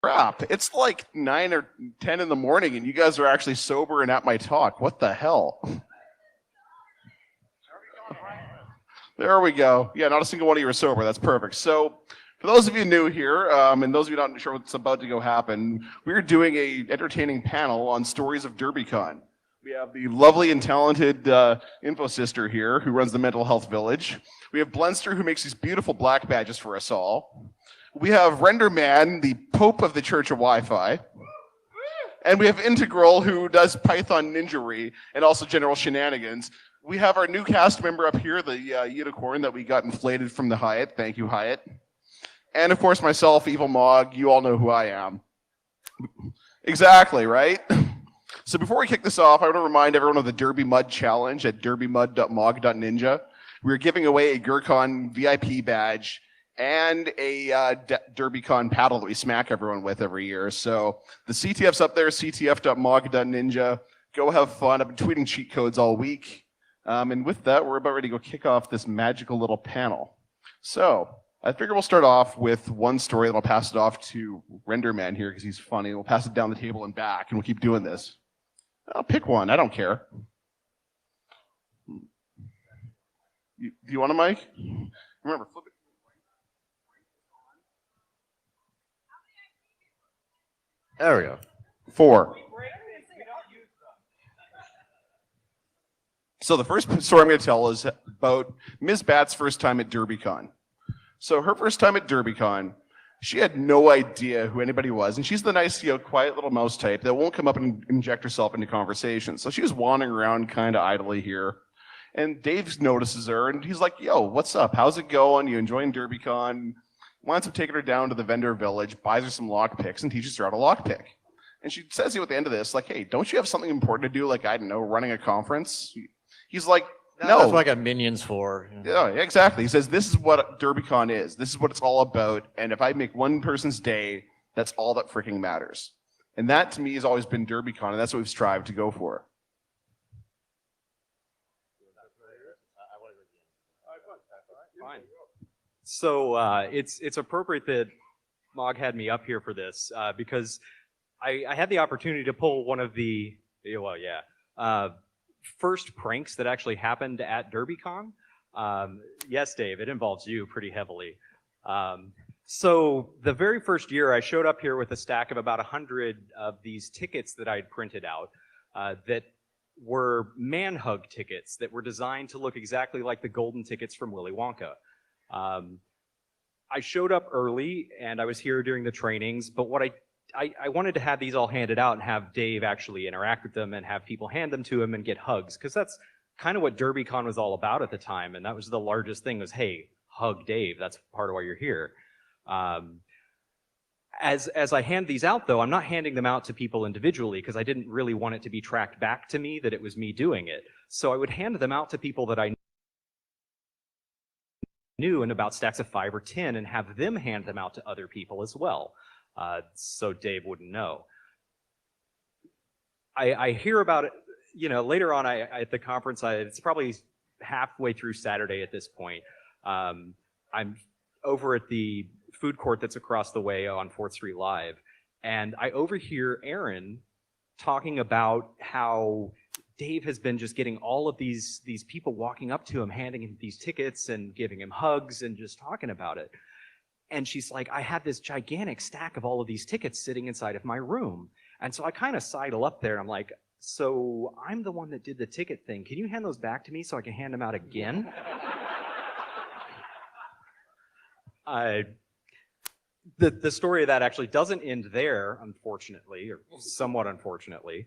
Crap, it's like 9 or 10 in the morning and you guys are actually sober and at my talk. What the hell? There we go. Yeah, not a single one of you are sober. That's perfect. So for those of you new here, and those of you not sure what's about to go happen, we're doing a entertaining panel on stories of DerbyCon. We have the lovely and talented info sister here who runs the Mental Health Village. We have Blenster who makes these beautiful black badges for us all. We have Renderman, the Pope of the Church of Wi-Fi. And we have Integral who does Python ninjery and also general shenanigans. We have our new cast member up here, the unicorn that we got inflated from the Hyatt. Thank you, Hyatt. And of course myself, Evil Mog. You all know who I am. Exactly, right? So before we kick this off, I want to remind everyone of the Derby Mud Challenge at derbymud.mog.ninja. We're giving away a DerbyCon VIP badge and a DerbyCon paddle that we smack everyone with every year. So the CTF's up there, ctf.mog.ninja. Go have fun. I've been tweeting cheat codes all week. And with that, we're about ready to go kick off this magical little panel. So I figure we'll start off with one story, and I'll pass it off to Renderman here because he's funny. We'll pass it down the table and back, and we'll keep doing this. I'll pick one. I don't care. Do you want a mic? Remember, flip it. There we go. 4. So the first story I'm going to tell is about Ms. Bat's first time at DerbyCon. So her first time at DerbyCon, she had no idea who anybody was, and she's the nice, quiet little mouse type that won't come up and inject herself into conversation. So she was wandering around kind of idly here, and Dave notices her, and he's like, "Yo, what's up? How's it going? You enjoying DerbyCon?" Winds up taking her down to the vendor village, buys her some lockpicks, and teaches her how to lockpick. And she says at the end of this, like, "Hey, don't you have something important to do? Like, I don't know, running a conference?" He's like, "No. That's what I got minions for." Yeah, exactly. He says, "This is what DerbyCon is. This is what it's all about. And if I make one person's day, that's all that freaking matters." And that to me has always been DerbyCon, and that's what we've strived to go for. Fine. So it's appropriate that Mog had me up here for this because I had the opportunity to pull one of the first pranks that actually happened at DerbyCon. Yes, Dave, it involves you pretty heavily. So the very first year, I showed up here with a stack of about 100 of these tickets that I'd printed out that were man hug tickets that were designed to look exactly like the golden tickets from Willy Wonka. I showed up early and I was here during the trainings, but what I wanted to have these all handed out and have Dave actually interact with them and have people hand them to him and get hugs, because that's kind of what DerbyCon was all about at the time, and that was the largest thing was, hey, hug Dave. That's part of why you're here. As I hand these out, though, I'm not handing them out to people individually because I didn't really want it to be tracked back to me that it was me doing it. So I would hand them out to people that I knew in about stacks of 5 or 10 and have them hand them out to other people as well. So Dave wouldn't know. I hear about it, later on at the conference. It's probably halfway through Saturday at this point. I'm over at the food court that's across the way on 4th Street Live, and I overhear Aaron talking about how Dave has been just getting all of these people walking up to him, handing him these tickets and giving him hugs and just talking about it. And she's like, "I had this gigantic stack of all of these tickets sitting inside of my room." And so I kind of sidle up there. I'm like, "So I'm the one that did the ticket thing. Can you hand those back to me so I can hand them out again?" The story of that actually doesn't end there, unfortunately, or somewhat unfortunately.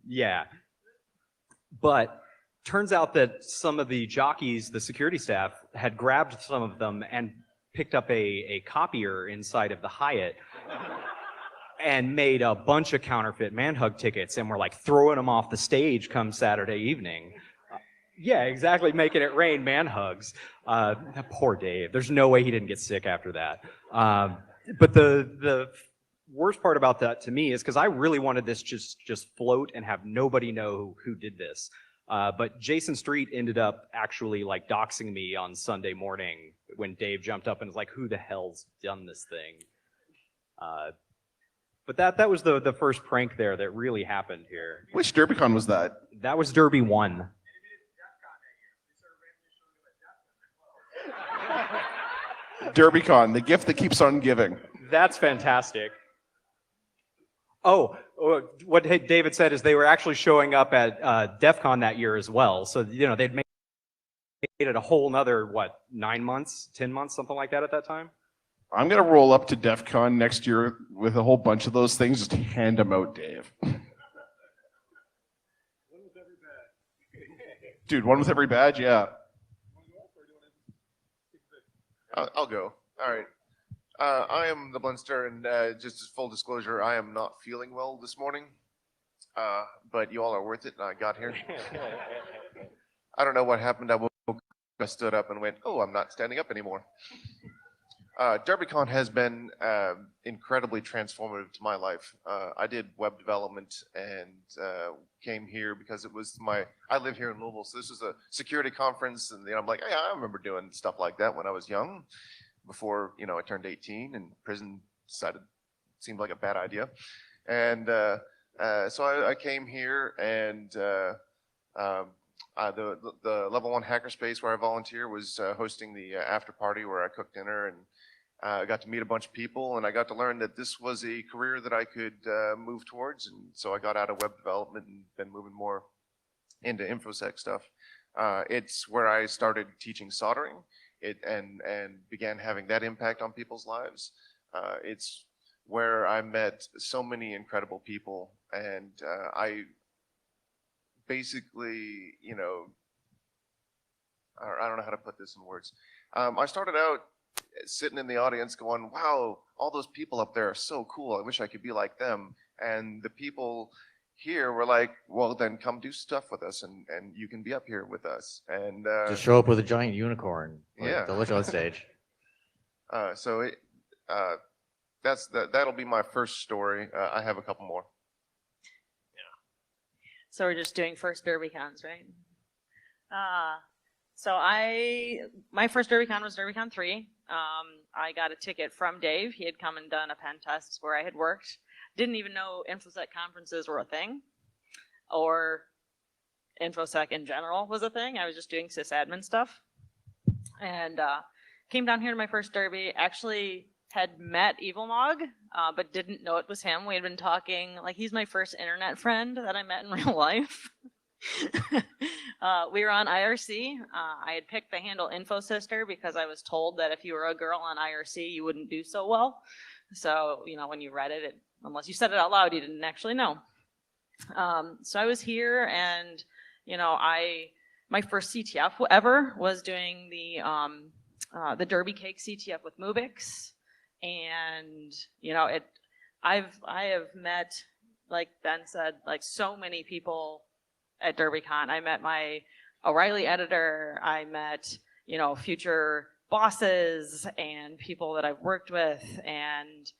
Yeah. But turns out that some of the jockeys, the security staff, had grabbed some of them and picked up a copier inside of the Hyatt and made a bunch of counterfeit manhug tickets and were like throwing them off the stage come Saturday evening. Yeah, exactly, making it rain man hugs. Poor Dave. There's no way he didn't get sick after that. But the worst part about that to me is because I really wanted this just float and have nobody know who did this. But Jason Street ended up actually like doxing me on Sunday morning when Dave jumped up and was like, "Who the hell's done this thing?" But that was the first prank there that really happened here. Which DerbyCon was that? That was Derby 1. DerbyCon, the gift that keeps on giving. That's fantastic. Oh, what David said is they were actually showing up at DEF CON that year as well. So, they'd made it a whole nother, 9 months, 10 months, something like that at that time? I'm going to roll up to DEF CON next year with a whole bunch of those things. Just hand them out, Dave. Dude, one with every badge? Yeah. I'll go. All right. I am the Blunster, and just as full disclosure, I am not feeling well this morning. But you all are worth it, and I got here. I don't know what happened. I stood up and went, oh, I'm not standing up anymore. DerbyCon has been incredibly transformative to my life. I did web development and came here because it was I live here in Louisville, so this was a security conference, and I'm like, hey, I remember doing stuff like that when I was young, before I turned 18, and prison seemed like a bad idea. And so I came here, and the level 1 hackerspace where I volunteer was hosting the after party where I cooked dinner, and I got to meet a bunch of people, and I got to learn that this was a career that I could move towards. And so I got out of web development and been moving more into InfoSec stuff. It's where I started teaching soldering and began having that impact on people's lives. It's where I met so many incredible people, and I basically, I don't know how to put this in words. I started out sitting in the audience going, wow, all those people up there are so cool. I wish I could be like them. And the people here were like, well, then come do stuff with us, and you can be up here with us. And just show up with a giant unicorn. Yeah. They'll let you on stage. That'll be my first story. I have a couple more. So we're just doing first DerbyCons, right? So my first DerbyCon was DerbyCon 3. I got a ticket from Dave. He had come and done a pen test where I had worked. Didn't even know InfoSec conferences were a thing, or InfoSec in general was a thing. I was just doing sysadmin stuff. And came down here to my first Derby. Actually had met EvilMog, but didn't know it was him. We had been talking, he's my first internet friend that I met in real life. We were on IRC. I had picked the handle InfoSister because I was told that if you were a girl on IRC, you wouldn't do so well. So, when you read it, unless you said it out loud, you didn't actually know. So I was here, and, my first CTF ever was doing the Derby Cake CTF with Mubix. And, I have met, like Ben said, so many people at DerbyCon. I met my O'Reilly editor. I met, future bosses and people that I've worked with. And,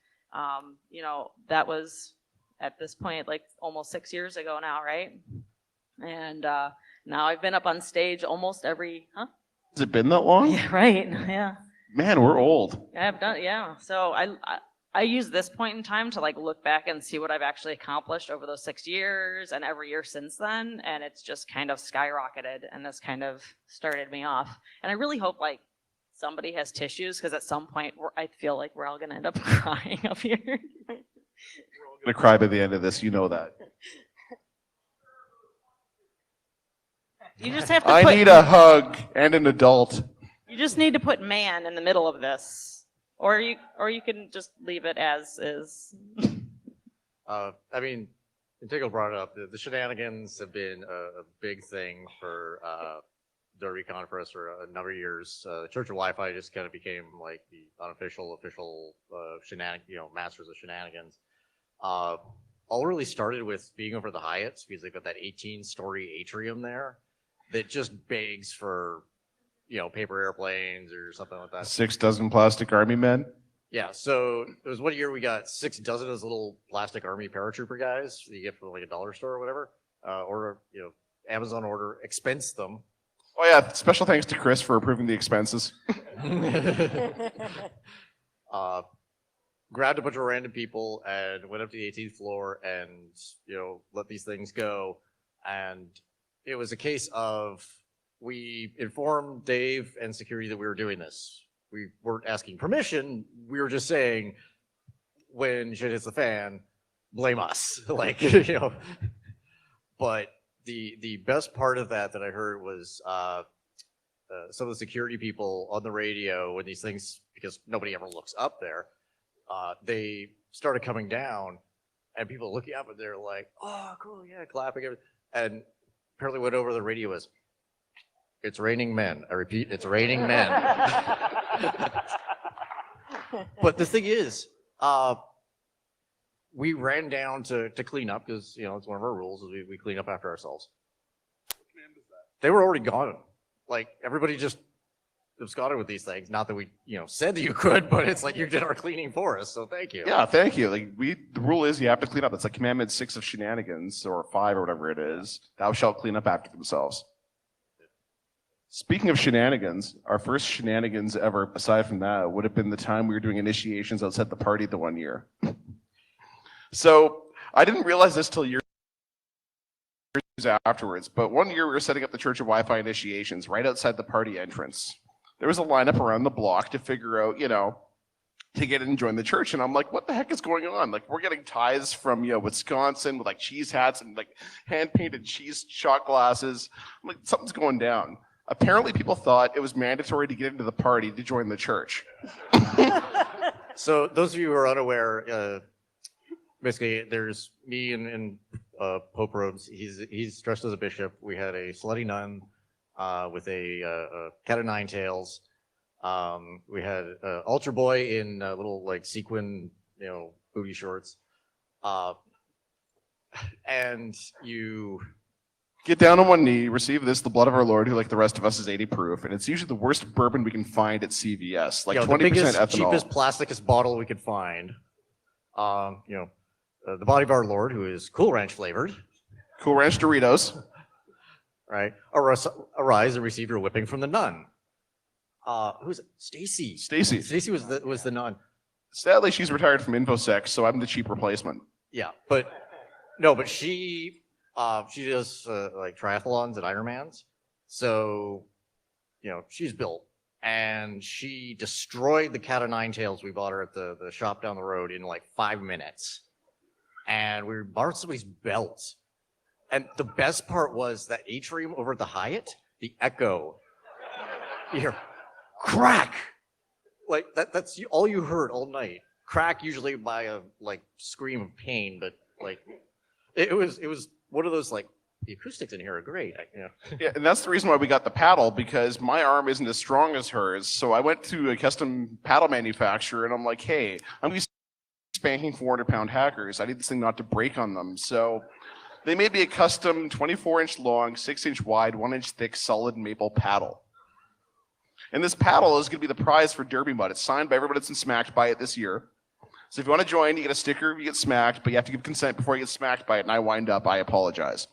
that was at this point, almost 6 years ago now, right? And now I've been up on stage almost every, Has it been that long? Yeah, right, yeah. Man, we're old. I've done, yeah. So I use this point in time to look back and see what I've actually accomplished over those 6 years and every year since then. And it's just kind of skyrocketed, and this kind of started me off. And I really hope somebody has tissues, because at some point I feel like we're all going to end up crying up here. We're all going to cry by the end of this. You know that. You just have to I need a hug and an adult. You just need to put man in the middle of this. Or you can just leave it as is. Integral brought it up. The shenanigans have been a big thing for DerbyCon for us for a number of years. Church of Wi-Fi just kind of became the unofficial, official masters of shenanigans. All really started with being over the Hyatts, because they've got that 18-story atrium there that just begs for paper airplanes or something like that. 6 dozen plastic army men. Yeah, so there was one year we got 6 dozen of those little plastic army paratrooper guys that you get from a dollar store or whatever. Or Amazon order, expense them. Oh yeah, special thanks to Chris for approving the expenses. grabbed a bunch of random people and went up to the 18th floor and, let these things go. And it was a case of, we informed Dave and security that we were doing this. We weren't asking permission. We were just saying, when shit hits the fan, blame us. But the best part of that I heard was some of the security people on the radio when these things, because nobody ever looks up there, they started coming down and people looking up and they're like, oh, cool, yeah, clapping. And apparently what over the radio was, it's raining men. I repeat, it's raining men. But the thing is, we ran down to clean up because, it's one of our rules is we clean up after ourselves. They were already gone. Like, everybody just absconded with these things. Not that we, said that you could, but it's like you did our cleaning for us, so thank you. Yeah, thank you. The rule is you have to clean up. It's like Commandment 6 of shenanigans, or 5 or whatever it is. Thou shalt clean up after themselves. Speaking of shenanigans, our first shenanigans ever, aside from that, would have been the time we were doing initiations outside the party the one year. So I didn't realize this till years afterwards, but one year we were setting up the Church of Wi-Fi initiations right outside the party entrance. There was a lineup around the block to figure out, to get in and join the church. And I'm like, what the heck is going on? Like, we're getting ties from, Wisconsin with cheese hats and hand-painted cheese shot glasses. I'm like, something's going down. Apparently people thought it was mandatory to get into the party to join the church. So those of you who are unaware, basically there's me and Pope Robes. He's dressed as a bishop. We had a slutty nun with a cat of nine tails. We had altar boy in little sequin, booty shorts. And you get down on one knee, receive this, the blood of our Lord, who like the rest of us is 80 proof. And it's usually the worst bourbon we can find at CVS, 20% the biggest, ethanol. Cheapest, plasticest bottle we could find. The body of our Lord, who is Cool Ranch flavored. Cool Ranch Doritos. Right. Arise and receive your whipping from the nun. Who's it? Stacy. Stacy was the nun. Sadly, she's retired from InfoSec, so I'm the cheap replacement. Yeah, but she does triathlons and Ironmans. So, she's built. And she destroyed the cat of nine tails we bought her at the shop down the road in 5 minutes. And we borrowed somebody's belt. And the best part was that atrium over at the Hyatt, the echo. You hear crack. That's all you heard all night. Crack usually by a scream of pain, but it was one of those the acoustics in here are great. Yeah, and that's the reason why we got the paddle, because my arm isn't as strong as hers. So I went to a custom paddle manufacturer and I'm like, hey, I'm going to be spanking 400-pound hackers. I need this thing not to break on them. So they made me a custom 24-inch long, 6-inch wide, 1-inch thick, solid maple paddle. And this paddle is going to be the prize for Derby Mud. It's signed by everybody that's been smacked by it this year. So if you want to join, you get a sticker, you get smacked, but you have to give consent before you get smacked by it. And I wind up, I apologize.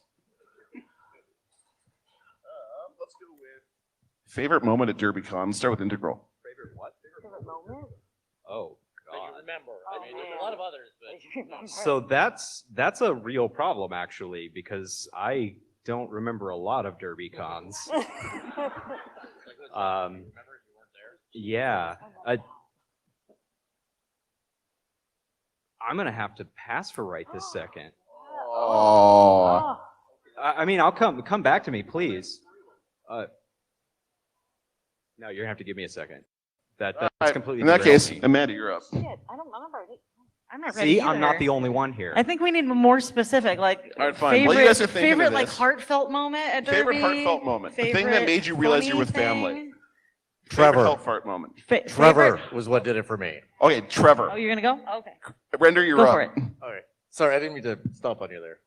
Let's go with favorite moment at DerbyCon. Let's start with Integral. Favorite what? Favorite moment? Oh, God. Remember. I mean, there's a lot of others, but So that's a real problem, actually, because I don't remember a lot of DerbyCons. remember you weren't there? Yeah. I'm going to have to pass for right this second. Oh. I mean, I'll come back to me, please. No, you're going to have to give me a second. That's completely In that derailed case, me. Amanda, you're up. Shit, I don't remember. I'm not ready See, I'm not either. the only one here. I think we need more specific, All right, fine. While you guys are thinking of favorite this, heartfelt moment at Derby. favorite heartfelt moment. The thing that made you realize you're with family. Trevor. Favorite heart fart moment. Trevor was what did it for me. Okay, Trevor. Oh, you're gonna go? Okay. Render, you're Go up. for it. All right. Sorry, I didn't mean to stomp on you there.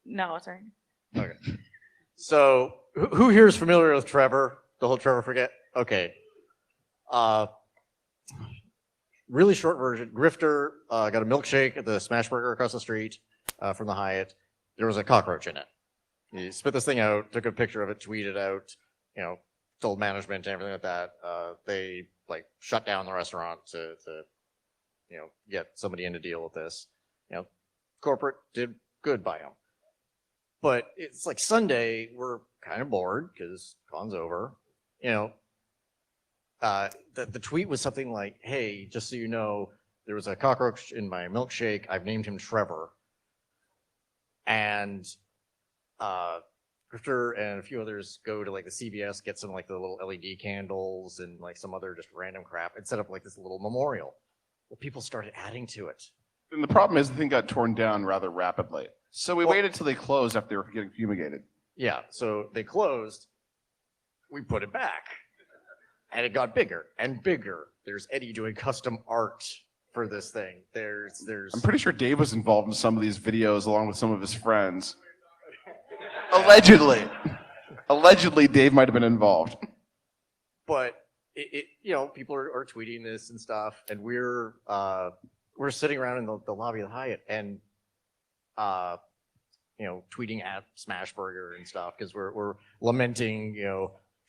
No, sorry. Okay. So, who here is familiar with Trevor? The whole Trevor forget? Okay. Really short version. Grifter got a milkshake at the Smash Burger across the street from the Hyatt. There was a cockroach in it. He spit this thing out, took a picture of it, tweeted out, told management and everything like that. They like shut down the restaurant to get somebody in to deal with this. Corporate did good by them. But it's like Sunday, we're kind of bored because con's over. The tweet was something like, "Hey, just so you know, there was a cockroach in my milkshake. I've named him Trevor." And Grifter and a few others go to like the CVS, get some like the little LED candles and like some other just random crap and set up like this little memorial. Well, people started adding to it. And the problem is the thing got torn down rather rapidly. So we waited till they closed after they were getting fumigated. Yeah, so they closed. We put it back. And it got bigger and bigger. There's Eddie doing custom art for this thing. There's I'm pretty sure Dave was involved in some of these videos along with some of his friends. Allegedly. Allegedly, Dave might have been involved. But people are tweeting this and stuff, and we're sitting around in the lobby of the Hyatt and tweeting at Smashburger and stuff because we're lamenting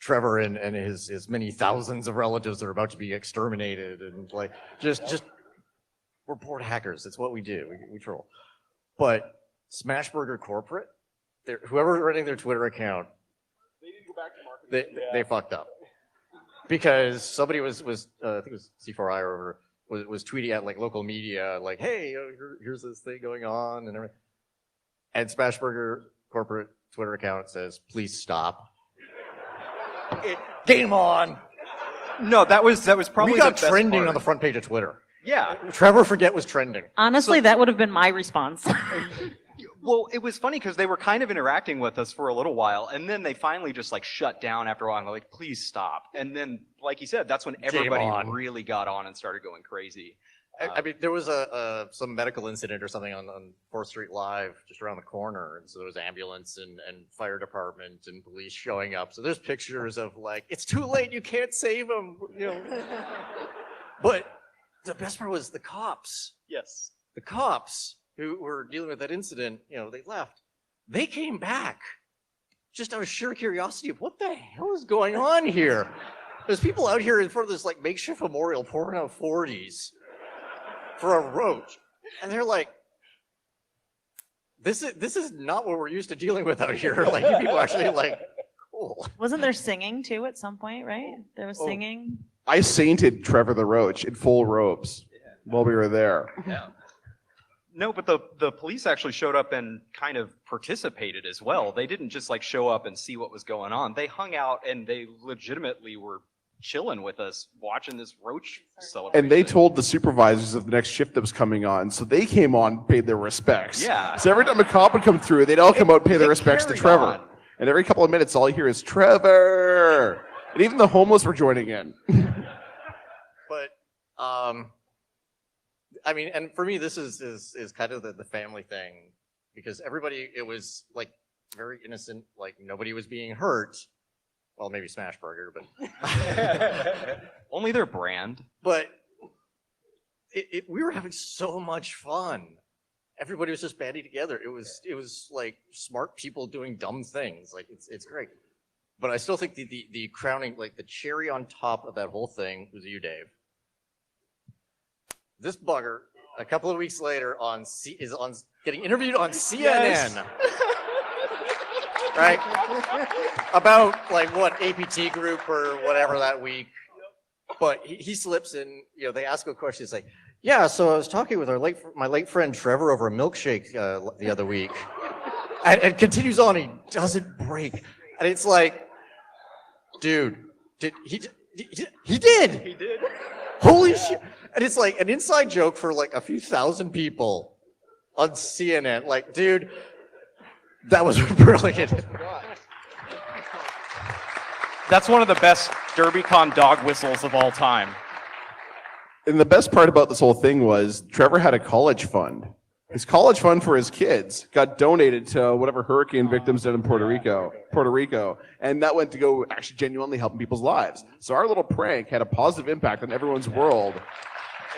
Trevor and his many thousands of relatives that are about to be exterminated, and like just we're bored hackers. It's what we do. We troll. But Smashburger corporate, whoever's running their Twitter account, They didn't go back to marketing. they fucked up because somebody was I think it was C4I or was tweeting at like local media like, "Hey, here's this thing going on," and everything. And Smashburger corporate Twitter account says, "Please stop." Game on. No, that was probably We got the best trending part. on the front page of Twitter. Yeah. Trevor Forget was trending. Honestly, that would have been my response. Well, it was funny because they were kind of interacting with us for a little while, and then they finally just like shut down after a while. And they're like, "Please stop." And then, like you said, that's when everybody on. really got on and started going crazy. I mean, there was some medical incident or something on 4th Street Live just around the corner, and so there was ambulance and fire department and police showing up. So there's pictures of like, it's too late, you can't save him, But the best part was the cops. Yes. The cops who were dealing with that incident, they left. They came back just out of sheer curiosity of what the hell is going on here. There's people out here in front of this like makeshift memorial pouring out 40s. For a roach, and they're like, "This is not what we're used to dealing with out here." Like, you people actually like, cool. Wasn't there singing too at some point, right? There was singing. I sainted Trevor the Roach in full robes while we were there. Yeah. No, but the police actually showed up and kind of participated as well. They didn't just like show up and see what was going on. They hung out and they legitimately were chilling with us, watching this roach celebration. And they told the supervisors of the next shift that was coming on, so they came on, paid their respects. Yeah. So every time a cop would come through, they'd all come out and pay their respects to carried Trevor. on. And every couple of minutes, all you hear is Trevor. And even the homeless were joining in. But I mean, and for me, this is kind of the family thing, because everybody, it was like very innocent, like nobody was being hurt. Well, maybe Smashburger, but only their brand. But we were having so much fun. Everybody was just banding together. It was like smart people doing dumb things. Like it's great. But I still think the crowning, like the cherry on top of that whole thing was you, Dave. This bugger, a couple of weeks later, is getting interviewed on CNN. Yes. Right? About like what, APT group or whatever that week. But he slips in, they ask him a question. He's like, "Yeah, so I was talking with my late friend Trevor over a milkshake the other week." And continues on, he doesn't break. And it's like, dude, he did. He did. Holy shit. And it's like an inside joke for like a few thousand people on CNN. Like, dude, that was brilliant. That's one of the best DerbyCon dog whistles of all time. And the best part about this whole thing was Trevor had a college fund. His college fund for his kids got donated to whatever hurricane victims did in Puerto Rico. And that went to go actually genuinely helping people's lives. So our little prank had a positive impact on everyone's world.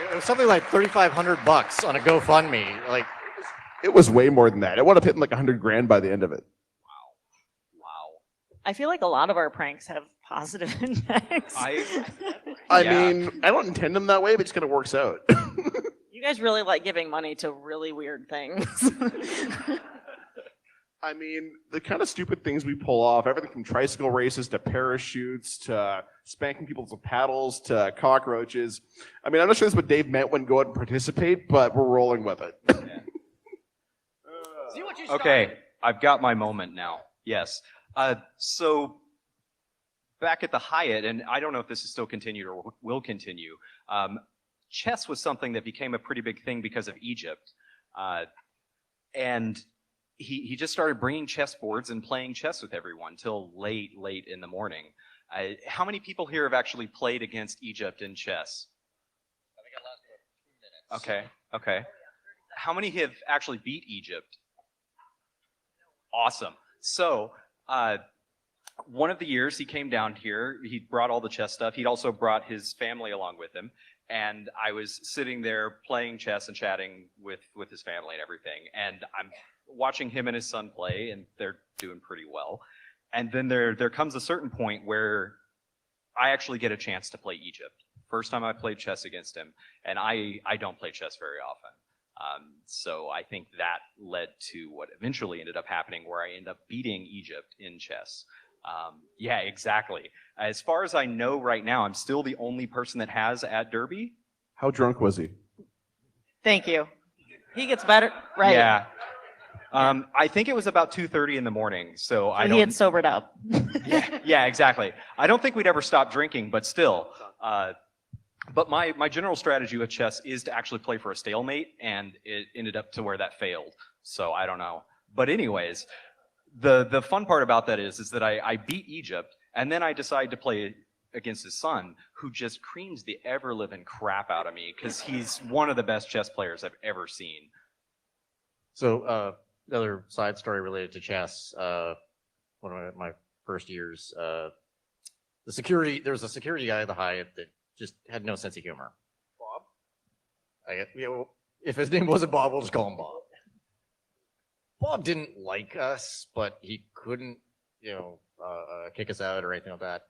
It was something like $3,500 on a GoFundMe. Like, it was way more than that. It wound up hitting like $100,000 by the end of it. I feel like a lot of our pranks have positive impacts. I Yeah. mean, I don't intend them that way, but it just kind of works out. You guys really like giving money to really weird things. I mean, the kind of stupid things we pull off, everything from tricycle races to parachutes to spanking people with paddles to cockroaches. I mean, I'm not sure that's what Dave meant when go out and participate, but we're rolling with it. See what you Okay, I've got my moment now. Yes. So back at the Hyatt, and I don't know if this is still continued or will continue, chess was something that became a pretty big thing because of Egypt. And he just started bringing chess boards and playing chess with everyone till late in the morning. How many people here have actually played against Egypt in chess? I think it lasted 2 minutes. Okay. How many have actually beat Egypt? Awesome. So, one of the years he came down here, he brought all the chess stuff. He'd also brought his family along with him. And I was sitting there playing chess and chatting with his family and everything. And I'm watching him and his son play, and they're doing pretty well. And then there comes a certain point where I actually get a chance to play Egypt. First time I played chess against him, and I don't play chess very often. So I think that led to what eventually ended up happening, where I end up beating Egypt in chess. Yeah, exactly. As far as I know right now, I'm still the only person that has at Derby. How drunk was he? Thank you. He gets better, right? Yeah. I think it was about 2:30 in the morning, so I And don't. he had sobered up. Yeah, exactly. I don't think we'd ever stop drinking, but still. But my general strategy with chess is to actually play for a stalemate, and it ended up to where that failed. So I don't know. But anyways, the fun part about that is that I beat Egypt, and then I decide to play against his son, who just creams the ever-living crap out of me because he's one of the best chess players I've ever seen. So, another side story related to chess. One of my first years, there was a security guy at the Hyatt that just had no sense of humor. Bob? If his name wasn't Bob, we'll just call him Bob. Bob didn't like us, but he couldn't, kick us out or anything like that.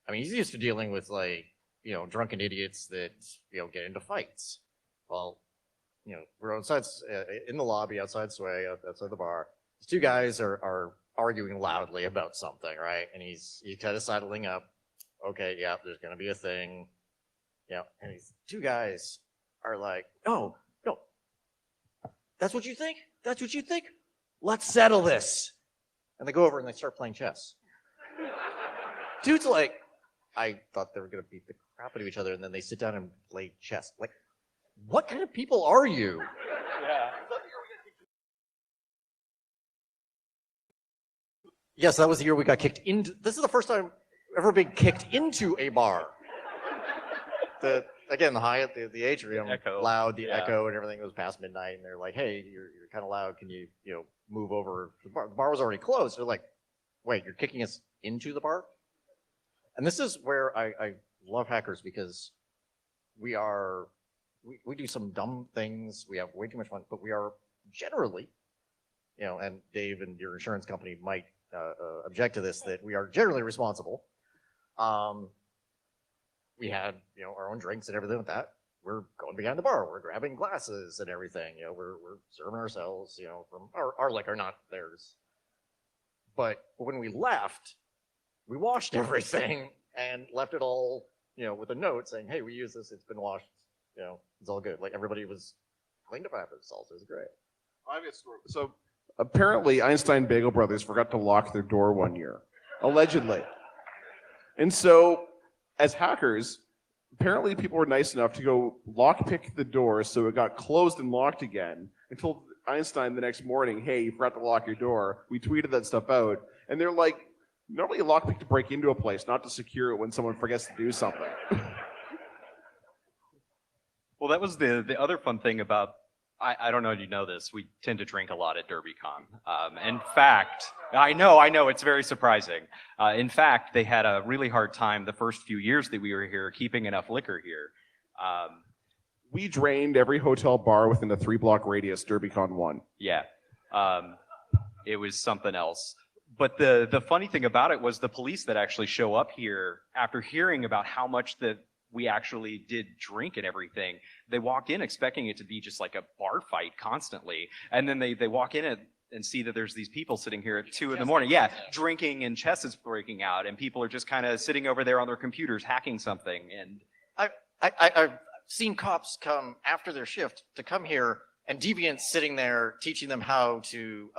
I mean, he's used to dealing with drunken idiots that, get into fights. Well, we're outside in the lobby outside Sway, outside the bar. These two guys are arguing loudly about something, right? And he's kind of sidling up. Okay, yeah, there's gonna be a thing. Yeah, and these two guys are like, no, that's what you think? That's what you think? Let's settle this. And they go over and they start playing chess. Dude's like, I thought they were gonna beat the crap out of each other, and then they sit down and play chess. Like, what kind of people are you? Yeah. Yes, that was the year we got kicked into. This is the first time ever being kicked into a bar. The Hyatt, the atrium, Echo. loud, the Yeah. echo, and everything was past midnight. And they're like, "Hey, you're kind of loud. Can you move over?" The bar was already closed. They're like, "Wait, you're kicking us into the bar?" And this is where I love hackers, because we do some dumb things. We have way too much fun, but we are generally, and Dave and your insurance company might object to this, that we are generally responsible. We had, our own drinks and everything like that. We're going behind the bar. We're grabbing glasses and everything. We're serving ourselves, from our liquor, not theirs. But when we left, we washed everything and left it all, with a note saying, "Hey, we use this. It's been washed. It's all good." Like, everybody was cleaned up after themselves. It was great. I've got a story. So apparently Einstein Bagel Brothers forgot to lock their door one year, allegedly. And so as hackers, apparently people were nice enough to go lockpick the door so it got closed and locked again, and told Einstein the next morning, "Hey, you forgot to lock your door." We tweeted that stuff out, and they're like, normally a lockpick to break into a place, not to secure it when someone forgets to do something. Well, that was the other fun thing about, I don't know if you know this, we tend to drink a lot at DerbyCon. In fact, I know, it's very surprising. In fact, they had a really hard time the first few years that we were here keeping enough liquor here. We drained every hotel bar within a 3-block radius DerbyCon 1. Yeah, it was something else. But the funny thing about it was the police that actually show up here after hearing about how much that we actually did drink and everything. They walk in expecting it to be just like a bar fight constantly. And then they walk in and see that there's these people sitting here at 2 a.m. Yeah, drinking and chess is breaking out and people are just kind of sitting over there on their computers hacking something. And I've seen cops come after their shift to come here and deviants sitting there teaching them how to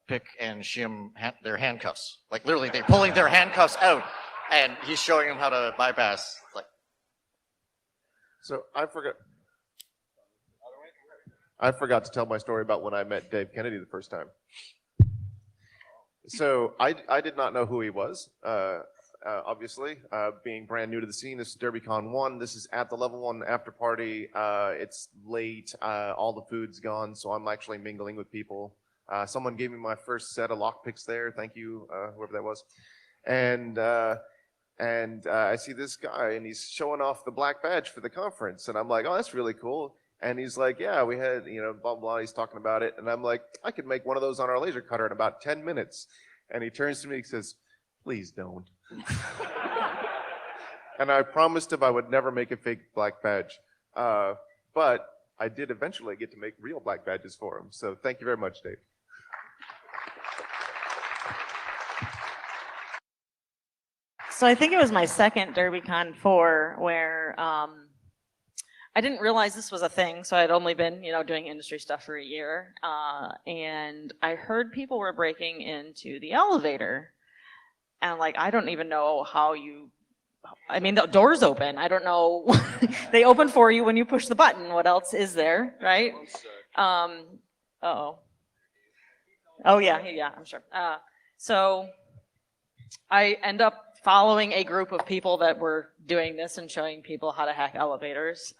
pick and shim their handcuffs. Like literally they're pulling their handcuffs out and he's showing them how to bypass. Like, So I forgot to tell my story about when I met Dave Kennedy the first time. So I did not know who he was. Obviously, being brand new to the scene. This is DerbyCon 1. This is at the level 1 after party. It's late. All the food's gone, so I'm actually mingling with people. Someone gave me my first set of lockpicks there. Thank you, whoever that was. And I see this guy, and he's showing off the black badge for the conference. And I'm like, oh, that's really cool. And he's like, yeah, we had, blah, blah. He's talking about it. And I'm like, I could make one of those on our laser cutter in about 10 minutes. And he turns to me and says, please don't. And I promised him I would never make a fake black badge. But I did eventually get to make real black badges for him. So thank you very much, Dave. So I think it was my second DerbyCon 4 where I didn't realize this was a thing. So I'd only been, doing industry stuff for a year. And I heard people were breaking into the elevator. And I don't even know how the doors open. I don't know. They open for you when you push the button. What else is there, right? Uh-oh. Oh, yeah, I'm sure. So I end up following a group of people that were doing this and showing people how to hack elevators,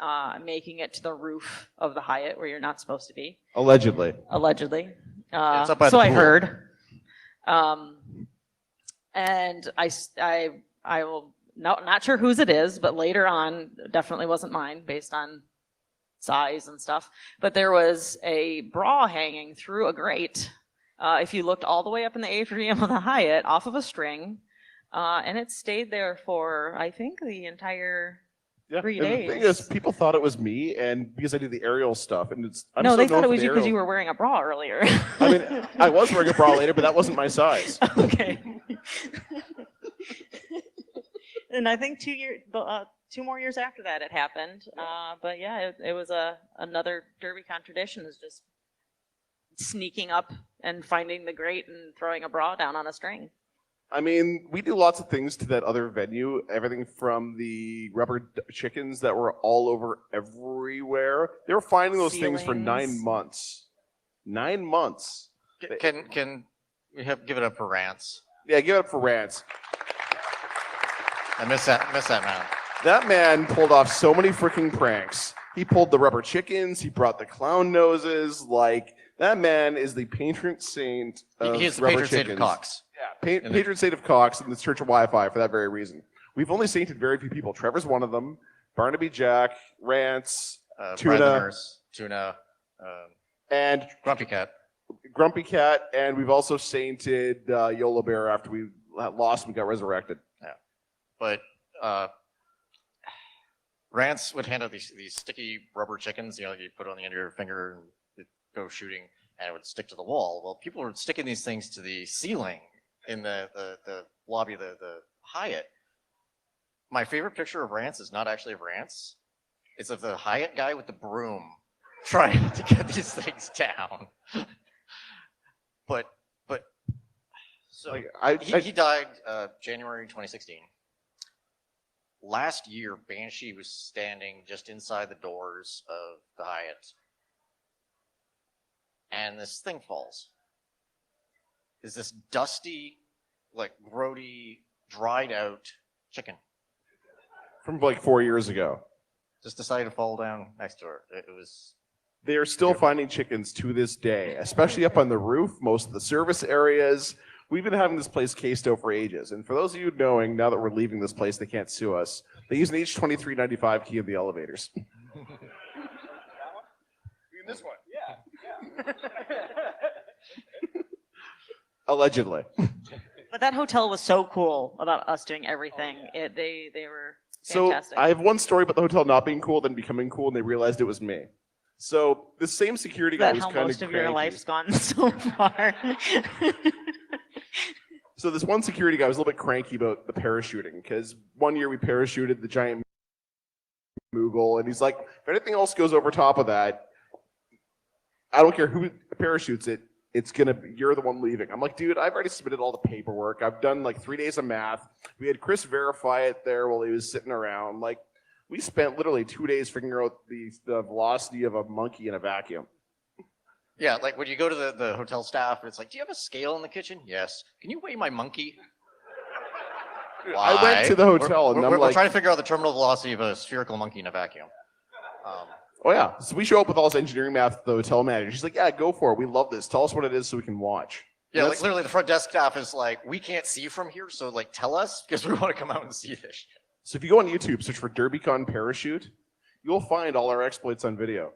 making it to the roof of the Hyatt where you're not supposed to be. Allegedly. It's up by the So I pool. heard. And I will, not sure whose it is, but later on, definitely wasn't mine based on size and stuff. But there was a bra hanging through a grate. If you looked all the way up in the atrium of the Hyatt off of a string, and it stayed there for, I think, the entire 3 days. The thing is, people thought it was me, and because I do the aerial stuff, and I'm no, so they known thought it for was the you because aerial- you were wearing a bra earlier. I mean, I was wearing a bra later, but that wasn't my size. Okay. And I think 2 more years after that it happened. But yeah, it was another DerbyCon tradition, is just sneaking up and finding the grate and throwing a bra down on a string. I mean, we do lots of things to that other venue. Everything from the rubber chickens that were all over everywhere. They were finding those things for 9 months. 9 months. Can we give it up for Rance? Yeah, give it up for Rance. I miss that man. That man pulled off so many freaking pranks. He pulled the rubber chickens. He brought the clown noses. That man is the patron saint of He is the rubber patron saint of chickens. Cox. Yeah, patron saint of Cox and the Church of Wi-Fi for that very reason. We've only sainted very few people. Trevor's one of them. Barnaby Jack, Rance, Tuna, and Grumpy Cat. And we've also sainted Yola Bear after we lost and got resurrected. Yeah, but Rance would hand out these sticky rubber chickens. You put it on the end of your finger and it'd go shooting, and it would stick to the wall. Well, people were sticking these things to the ceiling in the lobby of the Hyatt. My favorite picture of Rance is not actually of Rance. It's of the Hyatt guy with the broom trying to get these things down. But so he died January 2016. Last year, Banshee was standing just inside the doors of the Hyatt, and this thing falls. Is this dusty, grody, dried out chicken? From 4 years ago. Just decided to fall down next to her. It was. They are still finding chickens to this day, especially up on the roof, most of the service areas. We've been having this place cased out for ages. And for those of you knowing, now that we're leaving this place, they can't sue us. They use an H2395 key in the elevators. That one? You mean this one? Yeah. Allegedly. But that hotel was so cool about us doing everything. They were So Fantastic. I have one story about the hotel not being cool, then becoming cool, and they realized it was me. So the same security Is guy that was how kind most of of your cranky. life's gone so far? So this one security guy was a little bit cranky about the parachuting because one year we parachuted the giant Moogle, and he's like, if anything else goes over top of that, I don't care who parachutes it. You're the one leaving. I'm like, dude, I've already submitted all the paperwork. I've done like 3 days of math. We had Chris verify it there while he was sitting around. Like, we spent literally 2 days figuring out the velocity of a monkey in a vacuum. Yeah, like when you go to the hotel staff, it's like, do you have a scale in the kitchen? Yes. Can you weigh my monkey? I went to the hotel and I'm we're like, trying to figure out the terminal velocity of a spherical monkey in a vacuum. oh yeah. So we show up with all this engineering math to the hotel manager. She's like, yeah, go for it. We love this. Tell us what it is so we can watch. Yeah, And like literally the front desk staff is like, we can't see from here, so like tell us because we want to come out and see this. So if you go on YouTube, search for DerbyCon parachute, you'll find all our exploits on video.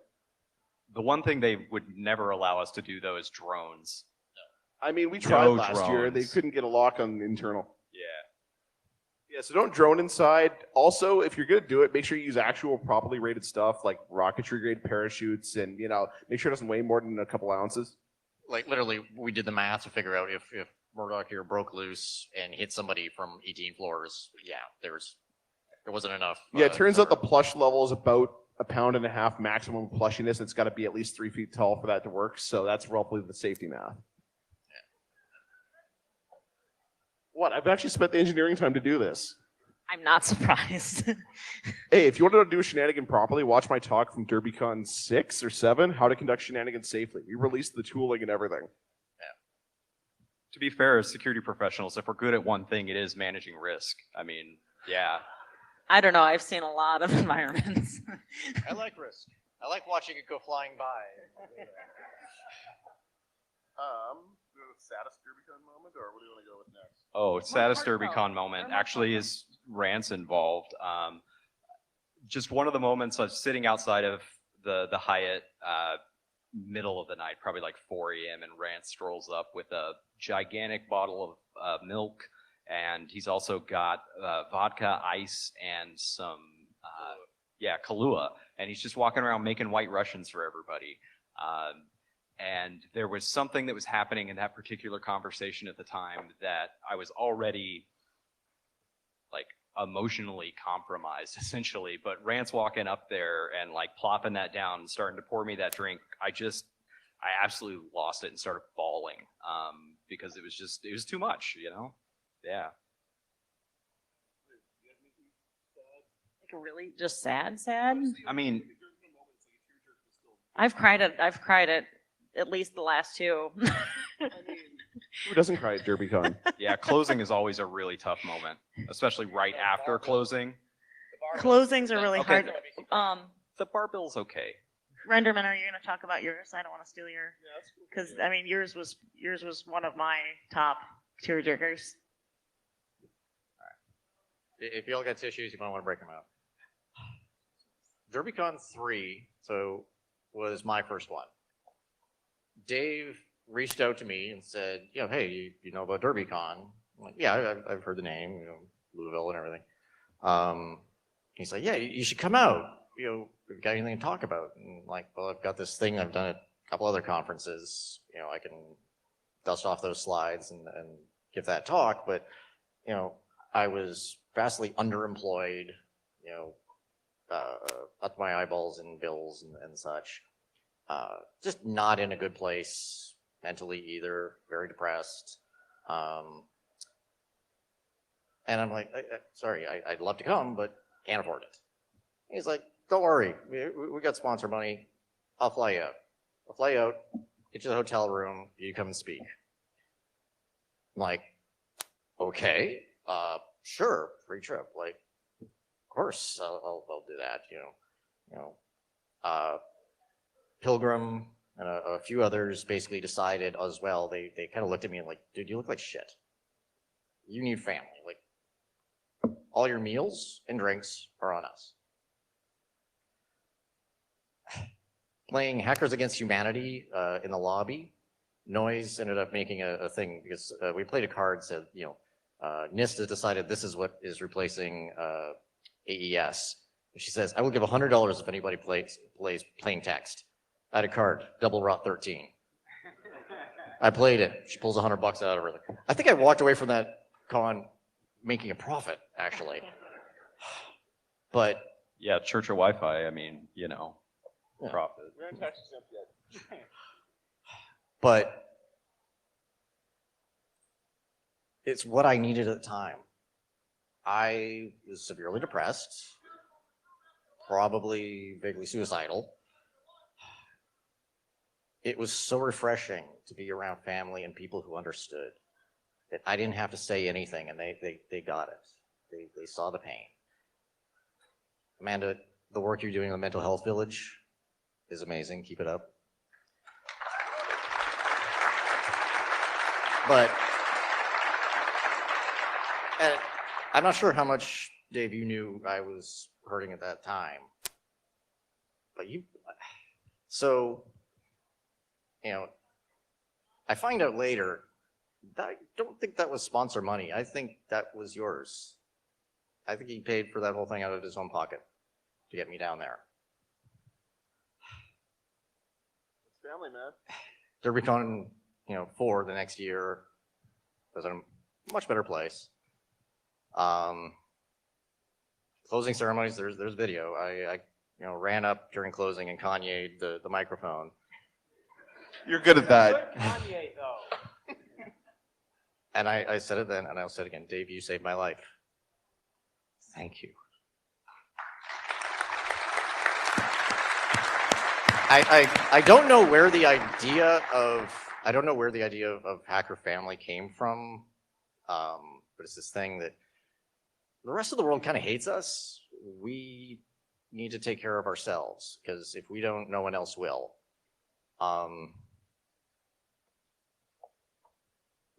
The one thing they would never allow us to do though is drones. I mean, we tried No last year. They drones. couldn't get a lock on the internal. Yeah. Yeah, so don't drone inside. Also, if you're going to do it, make sure you use actual properly rated stuff like rocketry grade parachutes and, make sure it doesn't weigh more than a couple ounces. Like literally, we did the math to figure out if Murdoch here broke loose and hit somebody from 18 floors. Yeah, there wasn't enough. Yeah, it turns out the cover. plush level is about 1.5 pounds maximum plushiness. It's got to be at least 3 feet tall for that to work. So that's roughly the safety math. What? I've actually spent the engineering time to do this. I'm not surprised. Hey, if you want to do a shenanigan properly, watch my talk from DerbyCon 6 or 7, How to Conduct Shenanigans Safely. We released the tooling and everything. To be fair, as security professionals, if we're good at one thing, it is managing risk. I mean, yeah. I don't know. I've seen a lot of environments. I like risk. I like watching it go flying by. Saddest DerbyCon moment, or what do you want to go with next? Oh, saddest part, though? DerbyCon moment actually is Rance involved. Just one of the moments I was sitting outside of the Hyatt, middle of the night, probably like 4 a.m., and Rance strolls up with a gigantic bottle of milk, and he's also got vodka, ice, and some Kahlua, and he's just walking around making White Russians for everybody. And there was something that was happening in that particular conversation at the time that I was already like emotionally compromised essentially, but Rance walking up there and like plopping that down and starting to pour me that drink, I absolutely lost it and started bawling because it was too much, Yeah. Like really just sad. I mean, I've cried at least the last two. Who doesn't cry at DerbyCon? yeah, closing is always a really tough moment, especially right after closing. Closings are really Okay. hard. The bar bill's okay. Renderman, are you going to talk about yours? I don't want to steal your. Because I mean, yours was one of my top tearjerkers. If y'all got tissues, you might want to break them out. DerbyCon 3, was my first one. Dave reached out to me and said, hey, you know about DerbyCon? I'm like, yeah, I've heard the name, Louisville and everything. He's like, yeah, you should come out. We've got anything to talk about? And like, well, I've got this thing I've done at a couple other conferences. I can dust off those slides and give that talk. But, I was vastly underemployed, up to my eyeballs in bills and such. Just not in a good place mentally either, very depressed. And I'm like, sorry, I'd love to come, but can't afford it. He's like, don't worry, we got sponsor money. I'll fly you out. I'll fly you out, get you the hotel room, you come and speak. I'm like, okay, sure, free trip. Like, of course, I'll do that, Pilgrim and a few others basically decided as well. They kind of looked at me and like, dude, you look like shit. You need family. Like, all your meals and drinks are on us. Playing Hackers Against Humanity in the lobby, Noise ended up making a thing because we played a card that said, NIST has decided this is what is replacing AES. She says, I will give $100 if anybody plays plain text. I had a card, double rot 13. I played it. She pulls $100 out of her. I think I walked away from that con making a profit, actually. But Yeah, church or Wi-Fi. I mean, Yeah. profit. but it's what I needed at the time. I was severely depressed, probably vaguely suicidal. It was so refreshing to be around family and people who understood that I didn't have to say anything, and they got it. They saw the pain. Amanda, the work you're doing in the mental health village is amazing. Keep it up. But and I'm not sure how much, Dave, you knew I was hurting at that time. But I find out later that I don't think that was sponsor money. I think that was yours. I think he paid for that whole thing out of his own pocket to get me down there. It's family, man. DerbyCon, 4 the next year was in a much better place. Closing ceremonies, there's video. I ran up during closing and Kanye'd the microphone. You're good at that. Kanye, though. And I said it then, and I'll say it again. Dave, you saved my life. Thank you. I don't know where the idea of Hacker Family came from, but it's this thing that the rest of the world kind of hates us. We need to take care of ourselves, because if we don't, no one else will.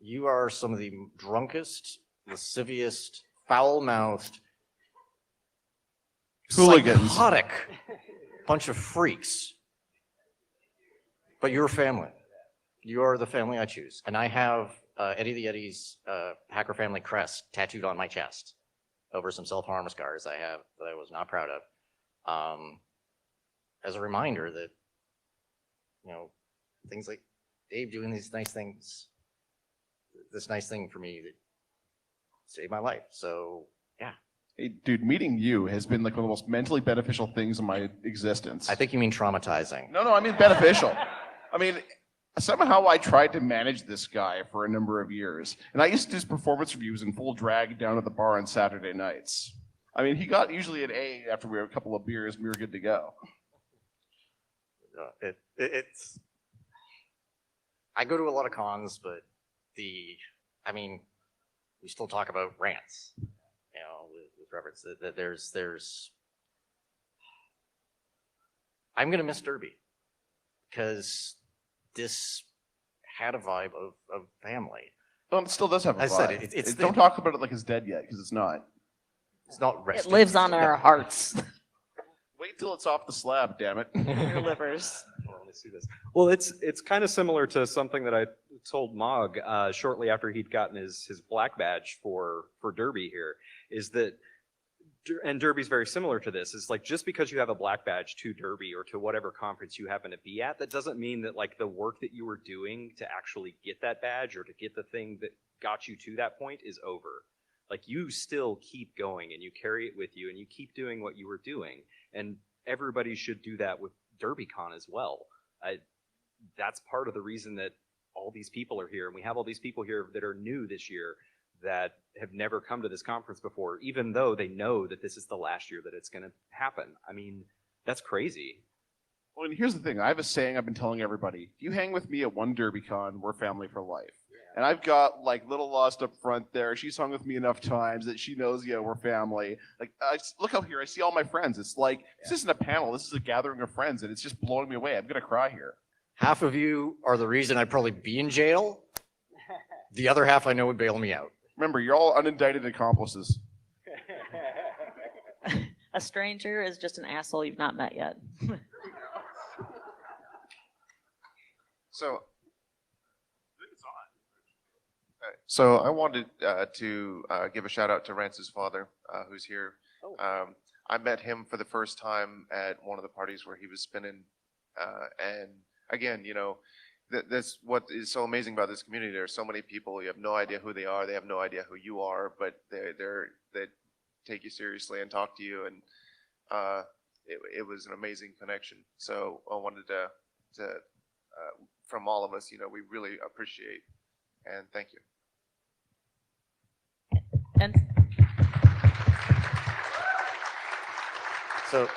You are some of the drunkest, lascivious, foul-mouthed, Hooligans. psychotic bunch of freaks. But you're family. You are the family I choose. And I have Eddie the Eddie's Hacker Family crest tattooed on my chest over some self-harm scars I have that I was not proud of. As a reminder that, things like Dave doing these nice things, this nice thing for me that saved my life. So, yeah. Hey, dude, meeting you has been like one of the most mentally beneficial things in my existence. I think you mean traumatizing. No, I mean beneficial. I mean, somehow I tried to manage this guy for a number of years. And I used to do his performance reviews in full drag down at the bar on Saturday nights. I mean, he got usually an A after we had a couple of beers and we were good to go. It's. I go to a lot of cons, but we still talk about rants, with reference that there's. I'm gonna miss Derby because this had a vibe of family. Well, it still does have a vibe. I said it's don't talk about it like it's dead yet, because it's not. It's not It resting. lives on our hearts. Wait till it's off the slab, damn it. Your livers. Well, it's kind of similar to something that I told Mog shortly after he'd gotten his black badge for Derby here, is that, and Derby's very similar to this, is like, just because you have a black badge to Derby or to whatever conference you happen to be at, that doesn't mean that like the work that you were doing to actually get that badge or to get the thing that got you to that point is over. Like, you still keep going and you carry it with you and you keep doing what you were doing. And everybody should do that with DerbyCon as well. That's part of the reason that all these people are here. And we have all these people here that are new this year that have never come to this conference before, even though they know that this is the last year that it's going to happen. I mean, that's crazy. Well, and here's the thing. I have a saying I've been telling everybody. If you hang with me at one DerbyCon, we're family for life. And I've got like Little Lost up front there. She's hung with me enough times that she knows, we're family. Like, look out here. I see all my friends. It's like, this isn't a panel. This is a gathering of friends, and it's just blowing me away. I'm going to cry here. Half of you are the reason I'd probably be in jail. The other half I know would bail me out. Remember, you're all unindicted accomplices. A stranger is just an asshole you've not met yet. So I wanted to give a shout out to Rance's father, who's here. I met him for the first time at one of the parties where he was spinning. And again, that's what is so amazing about this community. There are so many people, you have no idea who they are. They have no idea who you are, but they take you seriously and talk to you. And it was an amazing connection. So I wanted to from all of us, we really appreciate and thank you. And So,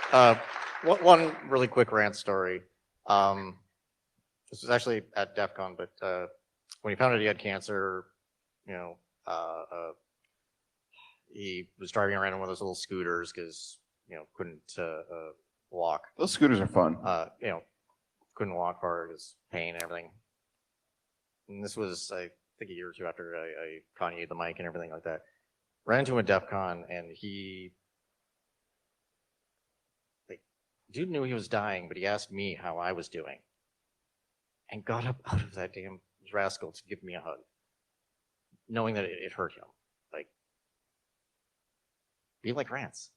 one really quick rant story. This was actually at DEF CON, but when he found out he had cancer, he was driving around on one of those little scooters because, couldn't walk. Those scooters are fun. Couldn't walk far, his pain and everything. And this was, I think, a year or two after I Kanye'd the mic and everything like that. Ran into him at DEF CON, and dude knew he was dying, but he asked me how I was doing. And got up out of that damn rascal to give me a hug. Knowing that it hurt him. Be like rants.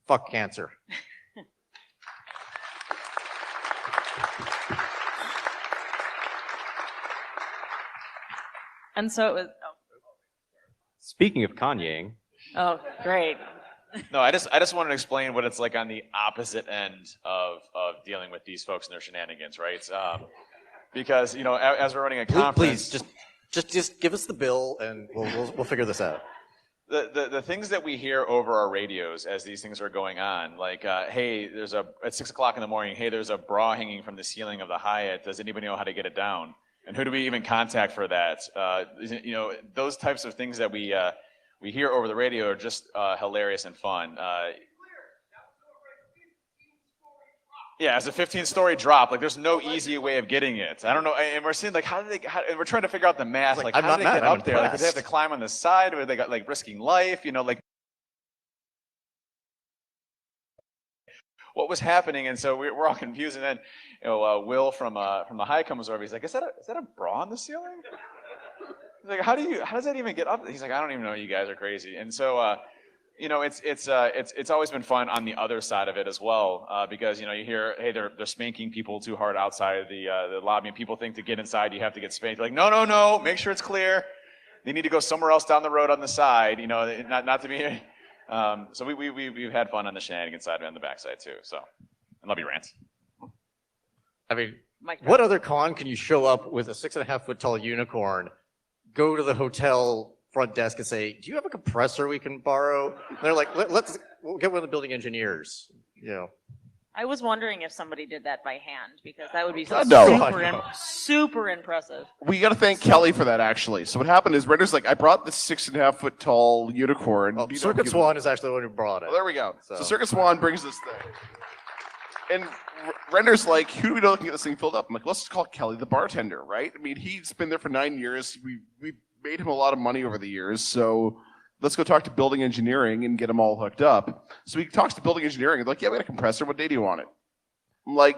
Fuck cancer. and so it was. Speaking of Kanyeing, Oh, great. No, I just wanted to explain what it's like on the opposite end of dealing with these folks and their shenanigans, right? Because as we're running a conference, Please, just give us the bill and we'll figure this out. the things that we hear over our radios as these things are going on, like, hey, at 6 o'clock in the morning, hey, there's a bra hanging from the ceiling of the Hyatt. Does anybody know how to get it down? And who do we even contact for that? Those types of things that we hear over the radio are just hilarious and fun. Yeah, it's a 15-story drop. Like, there's no easy way of getting it. I don't know. And we're seeing, like, and we're trying to figure out the math. Like, how do they get up there? Like, do they have to climb on the side, or they got, like, risking life? What was happening? And so we're all confused. And then, Will from the Hyatt comes over. He's like, is that a bra on the ceiling? He's like, how does that even get up? He's like, I don't even know. You guys are crazy. And so, it's always been fun on the other side of it as well, because you hear, hey, they're spanking people too hard outside the lobby, and people think to get inside you have to get spanked. Like, no, make sure it's clear. They need to go somewhere else down the road on the side. Not to be. So we've had fun on the shenanigans side and on the backside too. So, I love you, rants. I mean, what other con can you show up with a 6.5 foot tall unicorn, go to the hotel front desk and say, do you have a compressor we can borrow? And they're like, we'll get one of the building engineers. I was wondering if somebody did that by hand, because that would be No. super impressive. We got to thank Kelly for that, actually. So what happened is Render's like, I brought this 6.5 foot tall unicorn. Well, Circuit Swan is actually the one who brought it. Well, there we go. So Circuit Swan brings this thing. And Render's like, who do we know that can get this thing filled up? I'm like, let's just call Kelly the bartender, right? I mean, he's been there for 9 years. We made him a lot of money over the years, so let's go talk to building engineering and get them all hooked up. So he talks to building engineering. They're like, yeah, we got a compressor. What day do you want it? I'm like,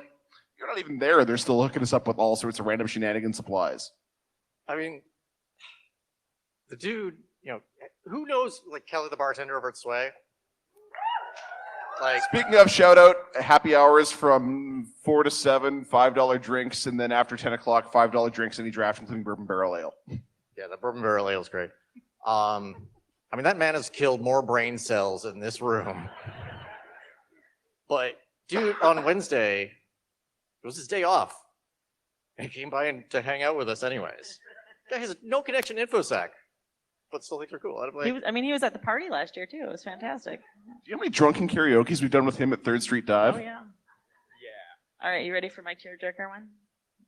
you're not even there. They're still hooking us up with all sorts of random shenanigan supplies. I mean, the dude, who knows, like, Kelly the bartender over at Sway? Like, speaking of, shout out happy hours from 4 to 7, $5 drinks, and then after 10 o'clock, $5 drinks, any draft, including bourbon barrel ale. Yeah, the bourbon barrel ale is great. I mean, that man has killed more brain cells in this room. But dude, on Wednesday, it was his day off. And he came by to hang out with us anyways. Guy has no connection to InfoSec, but still thinks we're cool. He was at the party last year too. It was fantastic. Do you know how many drunken karaoke's we've done with him at 3rd Street Dive? Oh yeah. Yeah. All right, you ready for my tearjerker one?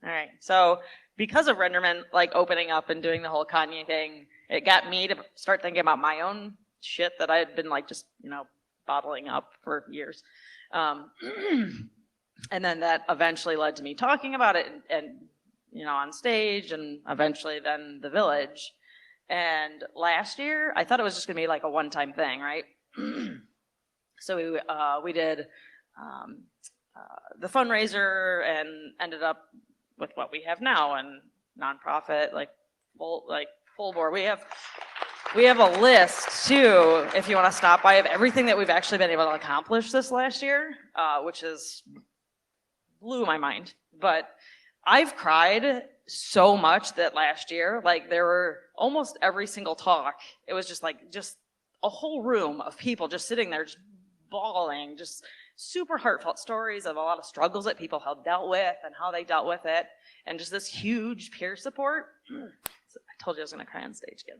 All right. So because of Renderman opening up and doing the whole Kanye thing, it got me to start thinking about my own shit that I had been just bottling up for years. And then that eventually led to me talking about it and on stage, and eventually then the Village. And last year, I thought it was just gonna be a one-time thing, right? So we did the fundraiser and ended up with what we have now, and nonprofit, full bore. We have We have a list too, if you want to stop by, of everything that we've actually been able to accomplish this last year, which is blew my mind. But I've cried so much that last year, like there were almost every single talk. It was just a whole room of people just sitting there, just bawling, just super heartfelt stories of a lot of struggles that people have dealt with and how they dealt with it. And just this huge peer support. I told you I was going to cry on stage again.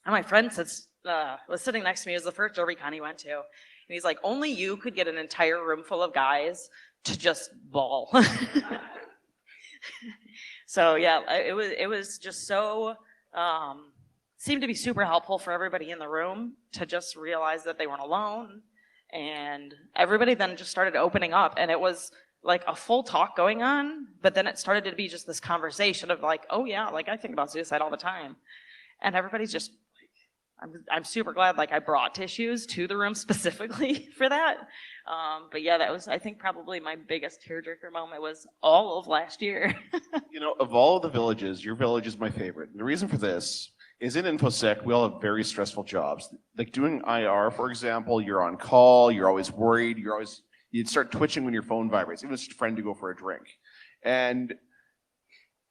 And my friend was sitting next to me. It was the first DerbyCon he went to. And he's like, only you could get an entire room full of guys to just bawl. So yeah, it was just so, seemed to be super helpful for everybody in the room to just realize that they weren't alone. And everybody then just started opening up, and it was like a full talk going on, but then it started to be just this conversation of like, oh yeah, like I think about suicide all the time. And everybody's just like, I'm super glad like I brought tissues to the room specifically for that. But yeah, that was, I think, probably my biggest tearjerker moment was all of last year. You know, of all of the villages, your village is my favorite. And the reason for this is in InfoSec, we all have very stressful jobs. Like doing IR, for example, you're on call, you're always worried, you'd start twitching when your phone vibrates, even just a friend to go for a drink. And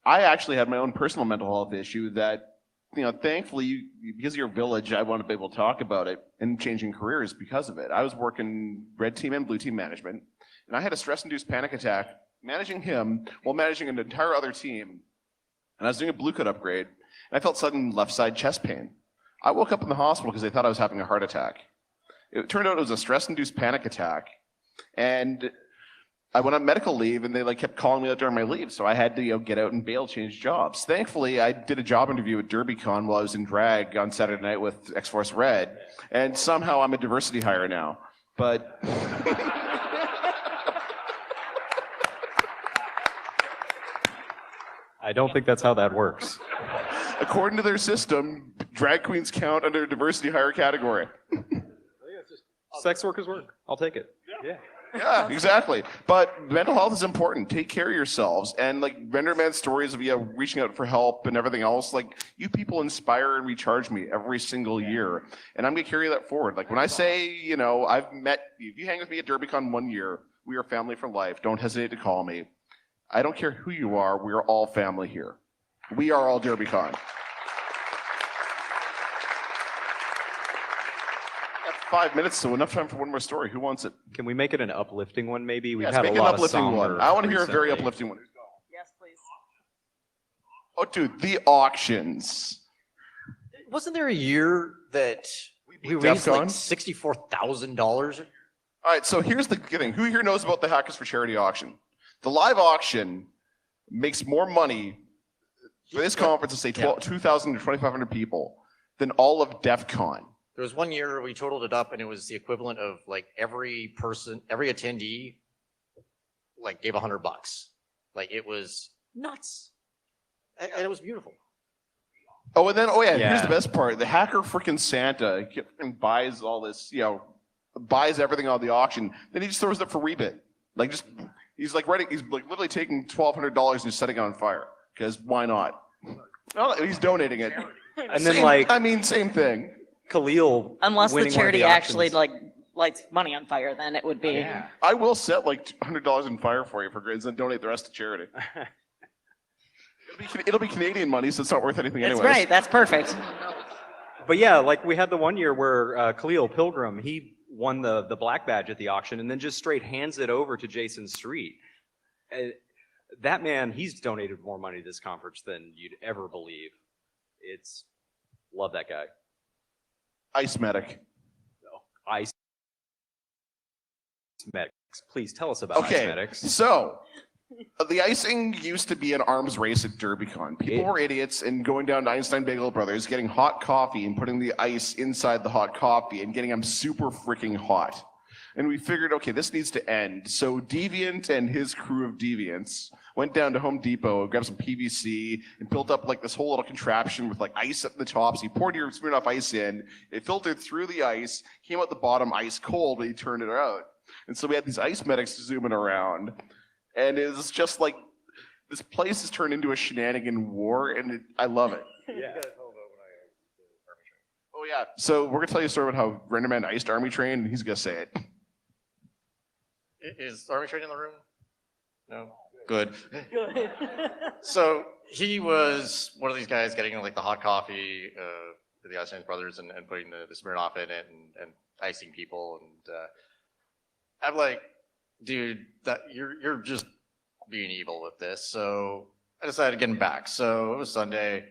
I actually had my own personal mental health issue that, you know, thankfully, because of your village, I want to be able to talk about it and changing careers because of it. I was working red team and blue team management, and I had a stress-induced panic attack managing him while managing an entire other team. And I was doing a blue coat upgrade, and I felt sudden left side chest pain. I woke up in the hospital because they thought I was having a heart attack. It turned out it was a stress-induced panic attack. And I went on medical leave, and they kept calling me out during my leave, so I had to get out and bail, change jobs. Thankfully, I did a job interview at DerbyCon while I was in drag on Saturday night with X-Force Red, and somehow I'm a diversity hire now. But I don't think that's how that works. according to their system, drag queens count under a diversity hire category. Sex workers work. I'll take it. Yeah. Yeah, exactly. But mental health is important. Take care of yourselves. And Renderman's stories of reaching out for help and everything else, you people inspire and recharge me every single year. And I'm going to carry that forward. When I say, I've met, if you hang with me at DerbyCon 1 year, we are family for life. Don't hesitate to call me. I don't care who you are. We are all family here. We are all DerbyCon. 5 minutes, so enough time for one more story. Who wants it? Can we make it an uplifting one, maybe? We've Yes, had make a an lot uplifting of one. somber I want to hear a very recently. uplifting one. Yes, please. Oh, dude, the auctions. Wasn't there a year that we beat raised DEF like CON? $64,000? All right, so here's the thing. Who here knows about the Hackers for Charity auction? The live auction makes more money for this conference of, say, 2,000 to 2,500 people than all of DEF CON. There was 1 year we totaled it up, and it was the equivalent of every attendee gave $100. It was nuts, and it was beautiful. Oh, and then, here's the best part. The hacker freaking Santa buys all this, buys everything on the auction. Then he just throws it up for rebid. He's literally taking $1,200 and just setting it on fire. Because why not? Well, he's donating it. And then same thing. Khalil. Unless the winning one of charity the actually auctions. lights money on fire, then it would be. Yeah. I will set $100 in fire for you for grades and donate the rest to charity. It'll be Canadian money, so it's not worth anything That's anyways. right. That's perfect. But yeah, we had the 1 year where Khalil Pilgrim, he won the black badge at the auction and then just straight hands it over to Jason Street. That man, he's donated more money to this conference than you'd ever believe. Love that guy. Ice medic. Ice medics. Please tell us about ice medics. So the icing used to be an arms race at DerbyCon. People were idiots and going down to Einstein Bagel Brothers, getting hot coffee and putting the ice inside the hot coffee and getting them super freaking hot. And we figured, okay, this needs to end. So Deviant and his crew of deviants went down to Home Depot, grabbed some PVC, and built up this whole little contraption with ice at the top. So you poured your Smirnoff ice in, it filtered through the ice, came out the bottom ice cold, but you turned it out. And so we had these ice medics zooming around. And it was just This place has turned into a shenanigan war, and I love it. Yeah. Oh yeah. So we're gonna tell you a story about how Renderman iced Army Train, and he's gonna say it. Is Army Train in the room? No. Good. Good. So he was one of these guys getting like the hot coffee to the Ice Brothers and putting the Smirnoff in it and icing people. And I'm like, dude, that you're just being evil with this. So I decided to get him back. So it was Sunday.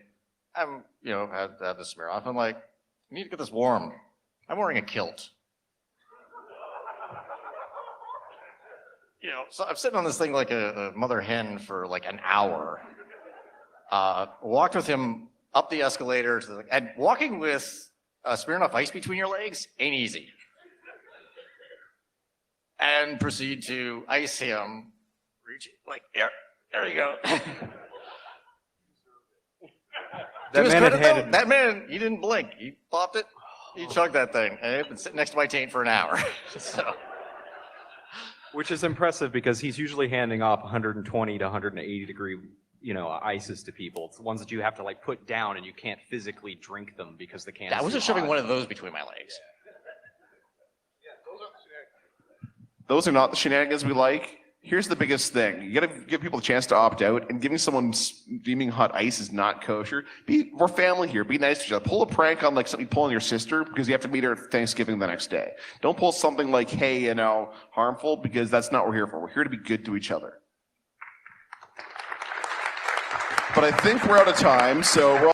I'm, had the Smirnoff. I'm like, I need to get this warm. I'm wearing a kilt. So I'm sitting on this thing like a mother hen for like an hour. Walked with him up the escalator and walking with Smirnoff Ice between your legs ain't easy. And proceed to ice him. Reach like there you go. That man, he didn't blink. He popped it. He chugged that thing, and it's been sitting next to my taint for an hour. So. Which is impressive because he's usually handing off 120 to 180 degree, ices to people. It's the ones that you have to like put down and you can't physically drink them because the can. I wasn't shoving one of those between my legs. Those are not the shenanigans we like. Here's the biggest thing. You gotta give people a chance to opt out, and giving someone steaming hot ice is not kosher. We're family here. Be nice to each other. Pull a prank on like something you pull on your sister because you have to meet her at Thanksgiving the next day. Don't pull something like, hey, harmful, because that's not what we're here for. We're here to be good to each other. But I think we're out of time, so we're all